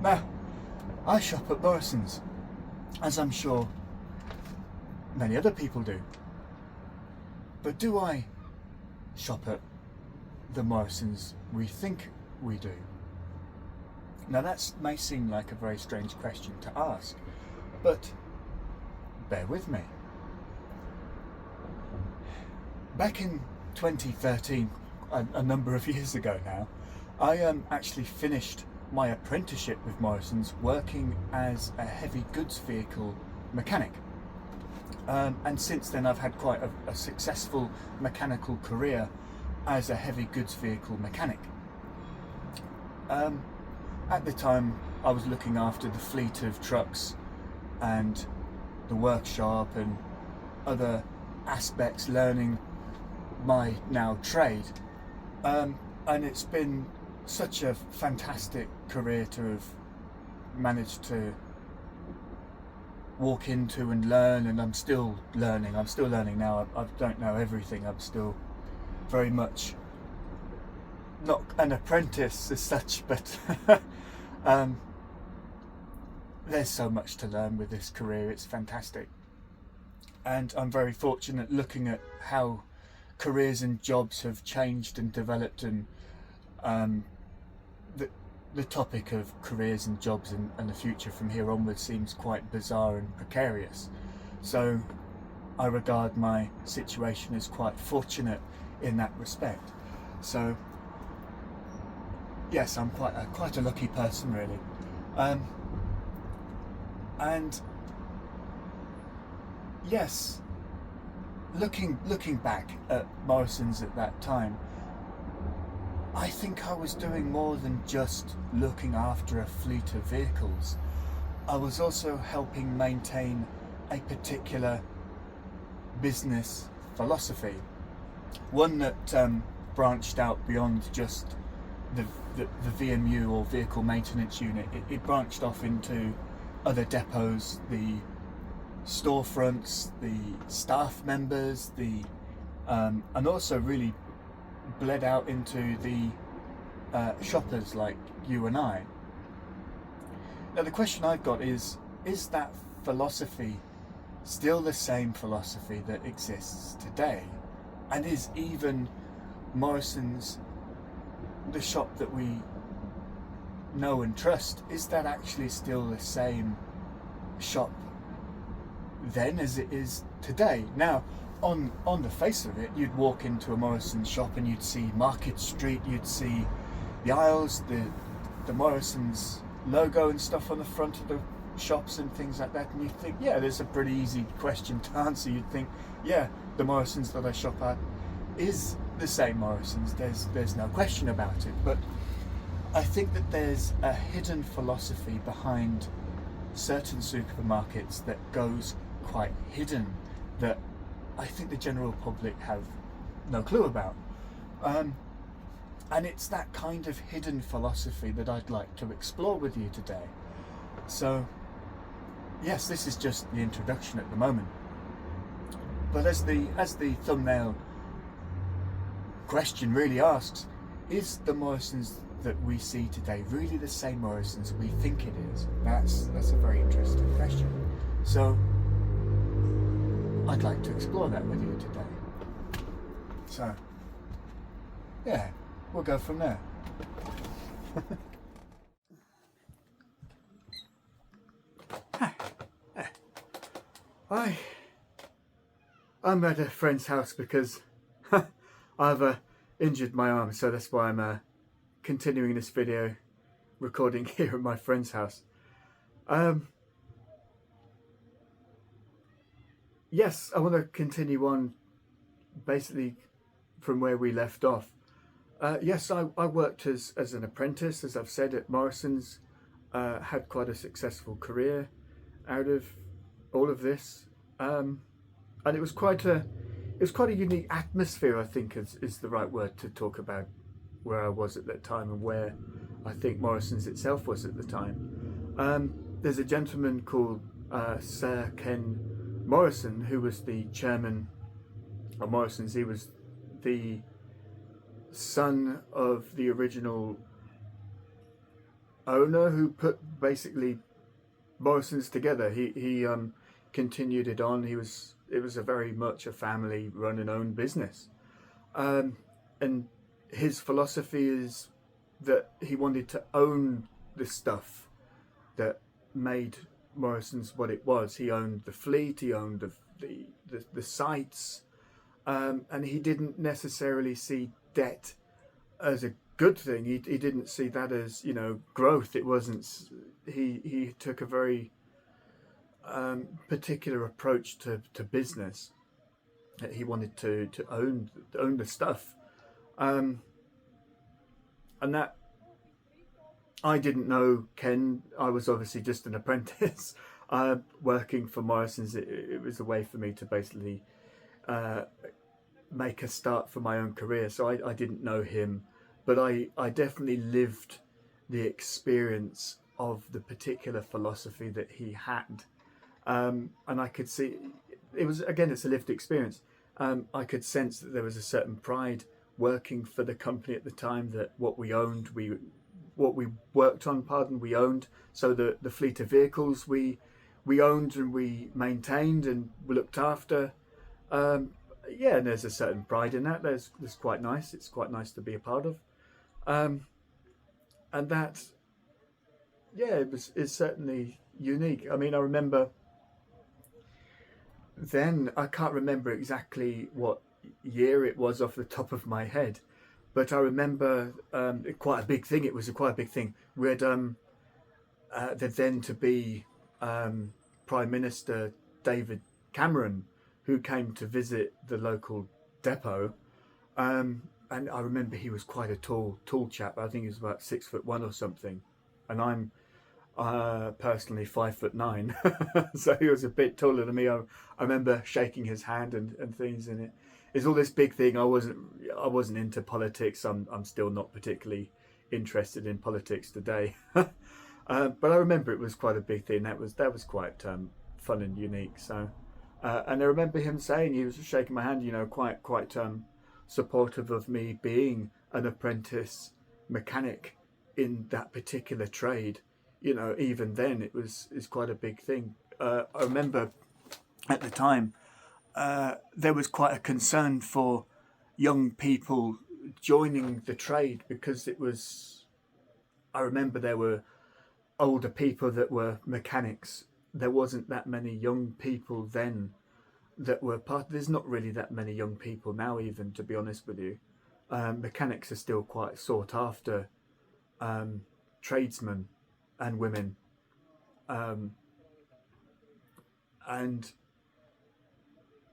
Now, I shop at Morrisons, as I'm sure many other people do. But do I shop at the Morrisons we think we do? Now that may seem like a very strange question to ask, but bear with me. Back in 2013, a number of years ago now, I actually finished my apprenticeship with Morrisons working as a heavy goods vehicle mechanic. And since then I've had quite a successful mechanical career as a heavy goods vehicle mechanic. At the time I was looking after the fleet of trucks and the workshop and other aspects, learning my now trade, and it's been such a fantastic career to have managed to walk into and learn, and I'm still learning now. I don't know everything. I'm still very much not an apprentice as such, but there's so much to learn with this career. It's fantastic, and I'm very fortunate looking at how careers and jobs have changed and developed, and the topic of careers and jobs and the future from here onwards seems quite bizarre and precarious. So I regard my situation as quite fortunate in that respect. So yes, I'm quite a lucky person, really. And yes, looking back at Morrisons at that time, I think I was doing more than just looking after a fleet of vehicles. I was also helping maintain a particular business philosophy, one that branched out beyond just the VMU or vehicle maintenance unit. It branched off into other depots, the storefronts, the staff members, and also really bled out into the shoppers like you and I. Now the question I've got is that philosophy still the same philosophy that exists today? And is even Morrisons, the shop that we know and trust, is that actually still the same shop then as it is today? Now, on the face of it, you'd walk into a Morrisons shop and you'd see Market Street, you'd see the aisles, the Morrisons logo and stuff on the front of the shops and things like that, and you'd think, yeah, there's a pretty easy question to answer. You'd think, yeah, the Morrisons that I shop at is the same Morrisons, there's no question about it. But I think that there's a hidden philosophy behind certain supermarkets that goes quite hidden, that I think the general public have no clue about. And it's that kind of hidden philosophy that I'd like to explore with you today. So, yes, this is just the introduction at the moment. But as the thumbnail question really asks, is the Morrisons that we see today really the same Morrisons we think it is? That's a very interesting question. So I'd like to explore that with you today. So yeah, we'll go from there. I'm at a friend's house because I've injured my arm, so that's why I'm continuing this video recording here at my friend's house. Yes, I want to continue on basically from where we left off. Yes, I worked as an apprentice, as I've said, at Morrisons. Had quite a successful career out of all of this, and it was quite a unique atmosphere, I think is the right word to talk about where I was at that time and where I think Morrisons itself was at the time. There's a gentleman called Sir Ken Morrison, who was the chairman of Morrisons. He was the son of the original owner who put basically Morrisons together. He continued it on. It was a very much a family run and owned business, um, and his philosophy is that he wanted to own the stuff that made Morrison's what it was. He owned the fleet. He owned the sites, and he didn't necessarily see debt as a good thing. He didn't see that as, you know, growth. It wasn't. He took a very particular approach to business. That he wanted to own the stuff, um, and that I didn't know Ken. I was obviously just an apprentice working for Morrisons. It was a way for me to basically uh, make a start for my own career. So I didn't know him, but I definitely lived the experience of the particular philosophy that he had. And I could see it was, again, it's a lived experience. I could sense that there was a certain pride working for the company at the time, that what we worked on, pardon, we owned. So the fleet of vehicles we owned and we maintained and we looked after. Um, yeah, and there's a certain pride in that. There's quite nice. It's quite nice to be a part of. Um, and that, yeah, it's certainly unique. I mean, I remember then, I can't remember exactly what year it was off the top of my head, but I remember quite a big thing. It was a quite a big thing. We had the then to be Prime Minister David Cameron, who came to visit the local depot. And I remember he was quite a tall chap. I think he was about 6'1" or something, and I'm personally 5'9", so he was a bit taller than me. I remember shaking his hand and things, and it's all this big thing. I wasn't into politics. I'm still not particularly interested in politics today, but I remember it was quite a big thing. That was quite fun and unique. So, and I remember him saying, he was shaking my hand, you know, quite supportive of me being an apprentice mechanic in that particular trade. You know, even then is quite a big thing. I remember at the time there was quite a concern for young people joining the trade, because it was. I remember there were older people that were mechanics. There wasn't that many young people then that were part. There's not really that many young people now, even, to be honest with you. Mechanics are still quite sought after tradesmen and women, um, and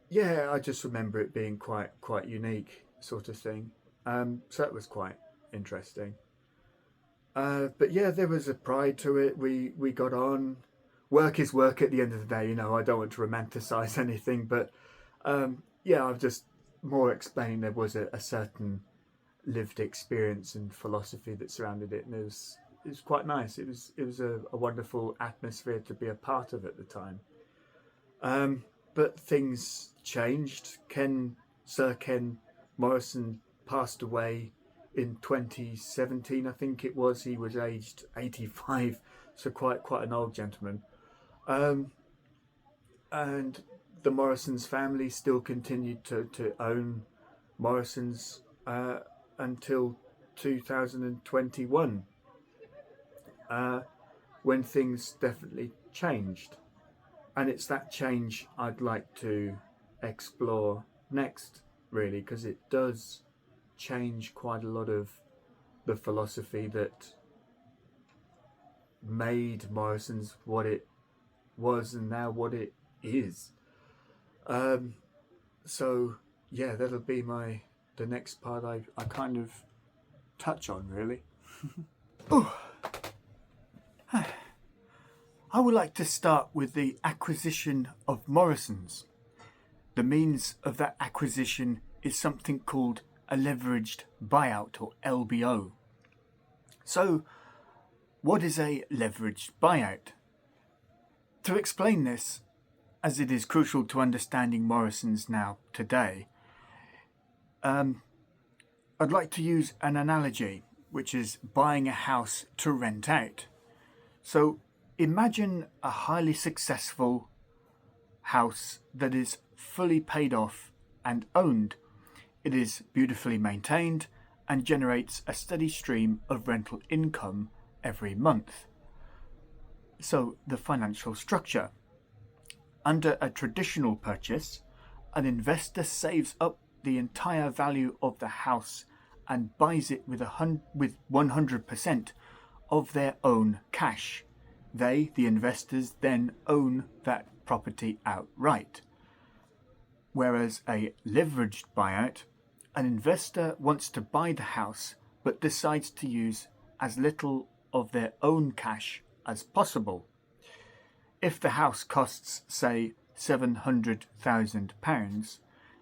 yeah, I just remember it being quite unique sort of thing. So that was quite interesting. But yeah, there was a pride to it. We got on. Work is work at the end of the day. You know, I don't want to romanticize anything, but yeah, I've just more explained there was a certain lived experience and philosophy that surrounded it, and it was quite nice. It was a wonderful atmosphere to be a part of at the time. But things changed. Sir Ken Morrison passed away in 2017, I think it was. He was aged 85, so quite an old gentleman. Um, and the Morrisons family still continued to own Morrisons until 2021, uh, when things definitely changed. And it's that change I'd like to explore next, really, because it does change quite a lot of the philosophy that made Morrison's what it was and now what it is. Um, so yeah, that'll be the next part I kind of touch on, really. Oh, I would like to start with the acquisition of Morrisons. The means of that acquisition is something called a leveraged buyout, or LBO. So, what is a leveraged buyout? To explain this, as it is crucial to understanding Morrisons now today, I'd like to use an analogy. which is buying a house to rent out. So imagine a highly successful house that is fully paid off and owned. It is beautifully maintained and generates a steady stream of rental income every month. So, the financial structure. Under a traditional purchase, an investor saves up the entire value of the house and buys it with 100% of their own cash. They, the investors, then own that property outright. Whereas a leveraged buyout, an investor wants to buy the house but decides to use as little of their own cash as possible. If the house costs, say, £700,000,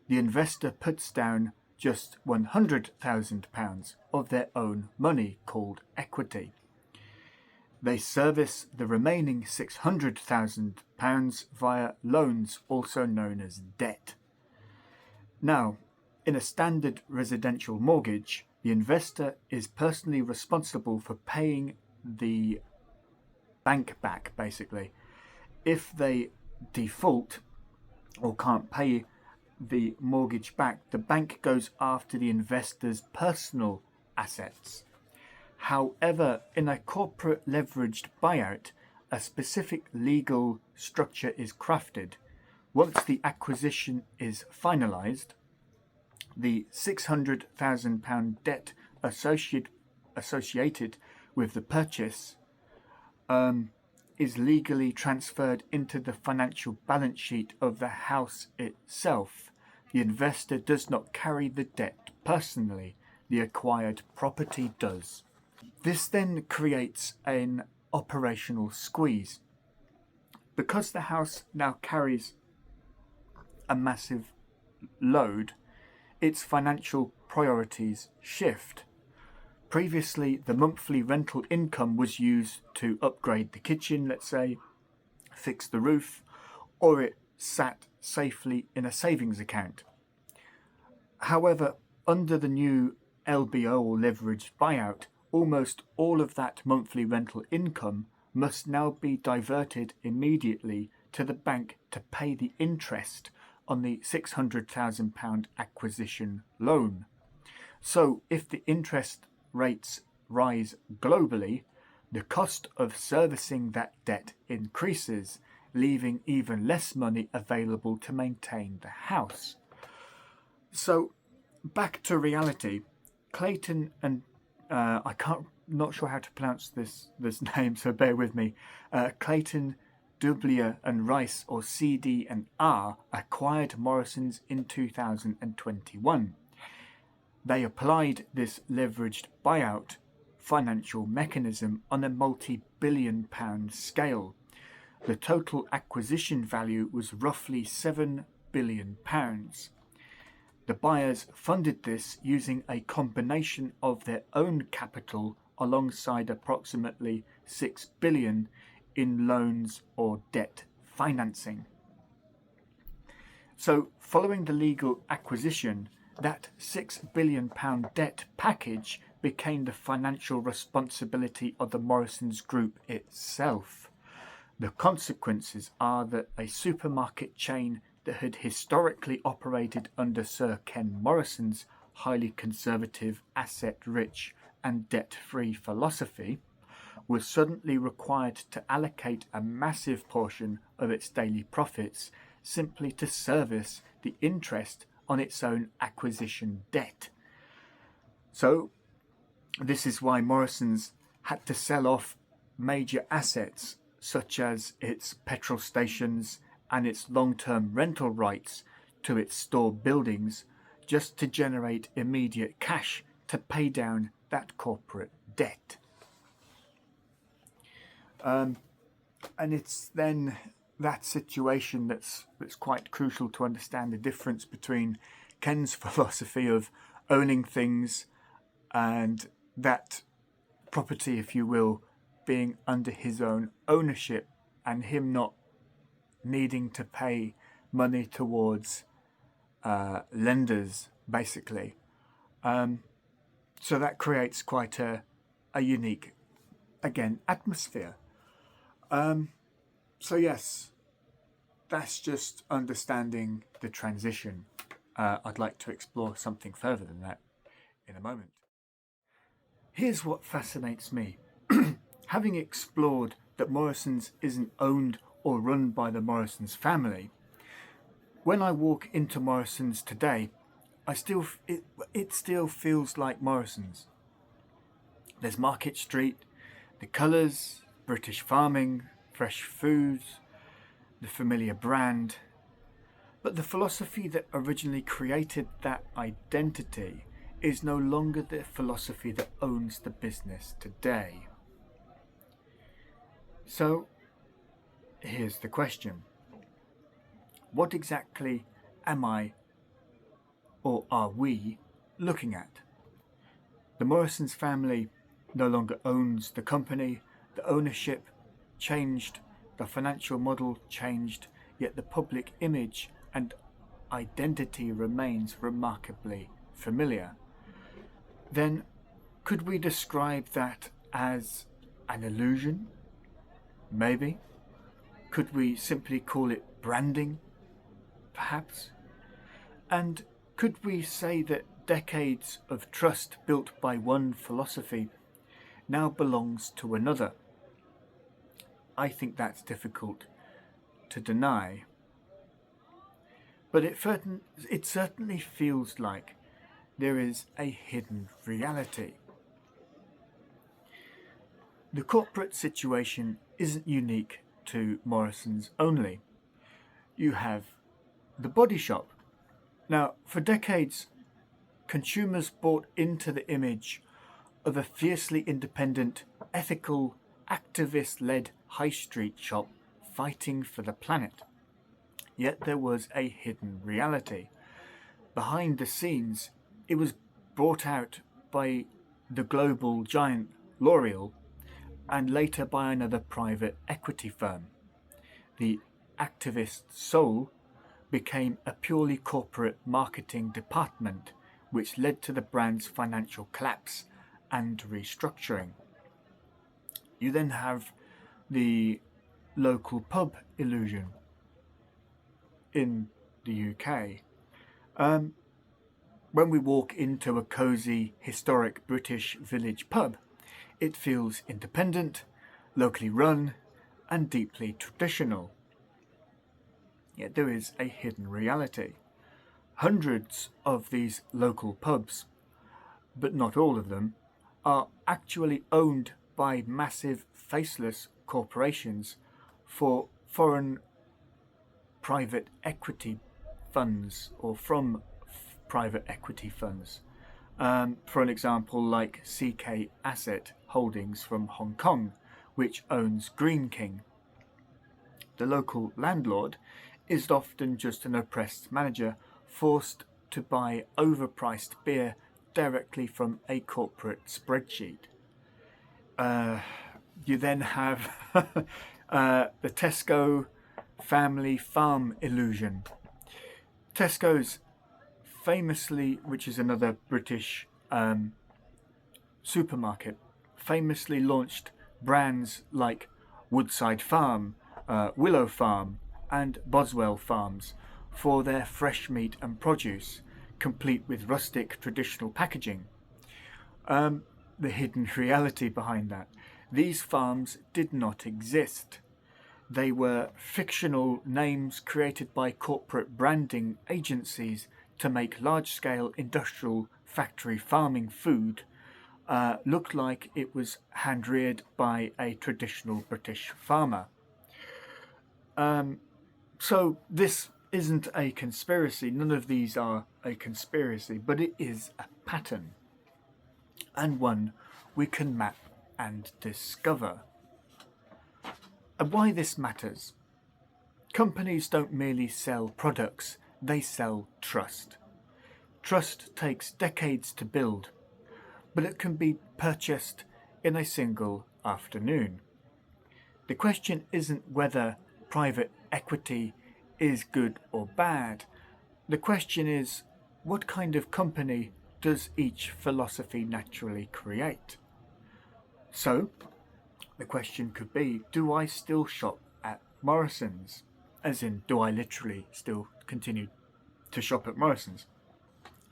the investor puts down just £100,000 of their own money, called equity. They service the remaining £600,000 via loans, also known as debt. Now, in a standard residential mortgage, the investor is personally responsible for paying the bank back, basically. If they default or can't pay the mortgage back, the bank goes after the investor's personal assets. However, in a corporate leveraged buyout, a specific legal structure is crafted. Once the acquisition is finalised, the £600,000 debt associated with the purchase is legally transferred into the financial balance sheet of the house itself. The investor does not carry the debt personally, the acquired property does. This then creates an operational squeeze. Because the house now carries a massive load, its financial priorities shift. Previously, the monthly rental income was used to upgrade the kitchen, let's say, fix the roof, or it sat safely in a savings account. However, under the new LBO or leveraged buyout, almost all of that monthly rental income must now be diverted immediately to the bank to pay the interest on the £600,000 acquisition loan. So if the interest rates rise globally, the cost of servicing that debt increases, leaving even less money available to maintain the house. So back to reality. Clayton and not sure how to pronounce this name, so bear with me. Clayton, W and Rice, or CD and R, acquired Morrisons in 2021. They applied this leveraged buyout financial mechanism on a multi-billion-pound scale. The total acquisition value was roughly £7 billion. The buyers funded this using a combination of their own capital alongside approximately £6 billion in loans or debt financing. So, following the legal acquisition, that £6 billion debt package became the financial responsibility of the Morrisons Group itself. The consequences are that a supermarket chain that had historically operated under Sir Ken Morrison's highly conservative, asset-rich and debt-free philosophy was suddenly required to allocate a massive portion of its daily profits simply to service the interest on its own acquisition debt. So this is why Morrisons had to sell off major assets such as its petrol stations and its long-term rental rights to its store buildings just to generate immediate cash to pay down that corporate debt. And it's then that situation that's quite crucial to understand the difference between Ken's philosophy of owning things and that property, if you will, being under his own ownership and him not needing to pay money towards lenders, basically. So that creates quite a unique, again, atmosphere. So yes, that's just understanding the transition. I'd like to explore something further than that in a moment. Here's what fascinates me. Having explored that Morrisons isn't owned or run by the Morrisons family, when I walk into Morrisons today, it still feels like Morrisons. There's Market Street, the colours, British farming, fresh foods, the familiar brand. But the philosophy that originally created that identity is no longer the philosophy that owns the business today. So, here's the question. What exactly am I, or are we, looking at? The Morrisons family no longer owns the company, the ownership changed, the financial model changed, yet the public image and identity remains remarkably familiar. Then, could we describe that as an illusion? Maybe. Could we simply call it branding? Perhaps. And could we say that decades of trust built by one philosophy now belongs to another? I think that's difficult to deny. But it certainly feels like there is a hidden reality. The corporate situation isn't unique to Morrisons only. You have the body shop. Now, for decades, consumers bought into the image of a fiercely independent, ethical, activist-led high street shop fighting for the planet. Yet there was a hidden reality. Behind the scenes, it was brought out by the global giant L'Oreal and later by another private equity firm. The activist soul became a purely corporate marketing department, which led to the brand's financial collapse and restructuring. You then have the local pub illusion in the UK. When we walk into a cosy, historic British village pub, it feels independent, locally run, and deeply traditional. Yet there is a hidden reality. Hundreds of these local pubs, but not all of them, are actually owned by massive faceless corporations for foreign private equity funds or from private equity funds. For an example, like CK Asset Holdings from Hong Kong, which owns Green King. The local landlord is often just an oppressed manager forced to buy overpriced beer directly from a corporate spreadsheet. You then have the Tesco family farm illusion. Tesco's famously, which is another British supermarket, famously launched brands like Woodside Farm, Willow Farm, and Boswell Farms for their fresh meat and produce, complete with rustic traditional packaging. The hidden reality behind that. These farms did not exist. They were fictional names created by corporate branding agencies to make large-scale industrial factory farming food look like it was hand-reared by a traditional British farmer. So this isn't a conspiracy. None of these are a conspiracy, but it is a pattern, and one we can map and discover. And why this matters. Companies don't merely sell products, they sell trust. Trust takes decades to build, but it can be purchased in a single afternoon. The question isn't whether private equity is good or bad. The question is, what kind of company does each philosophy naturally create? So, the question could be, do I still shop at Morrisons? As in, do I literally still continue to shop at Morrisons?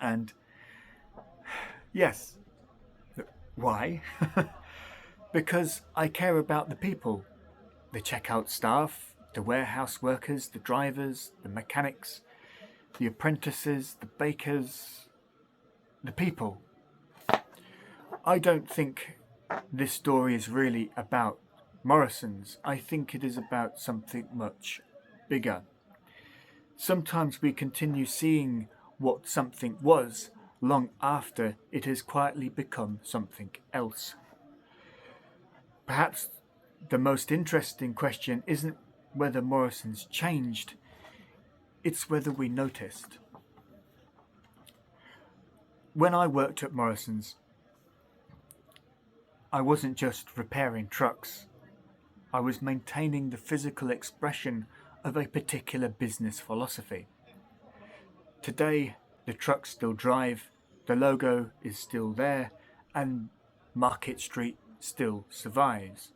And yes. Why? Because I care about the people, the checkout staff, the warehouse workers, the drivers, the mechanics, the apprentices, the bakers, the people. I don't think this story is really about Morrisons. I think it is about something much bigger. Sometimes we continue seeing what something was long after it has quietly become something else. Perhaps the most interesting question isn't whether Morrison's changed, it's whether we noticed. When I worked at Morrison's, I wasn't just repairing trucks. I was maintaining the physical expression of a particular business philosophy. Today, the trucks still drive, the logo is still there, and Market Street still survives.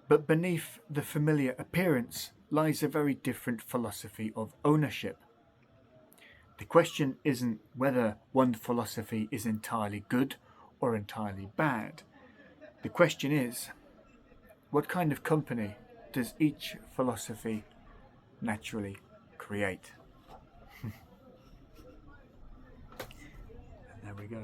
But beneath the familiar appearance lies a very different philosophy of ownership. The question isn't whether one philosophy is entirely good or entirely bad. The question is, what kind of company does each philosophy naturally create? And there we go.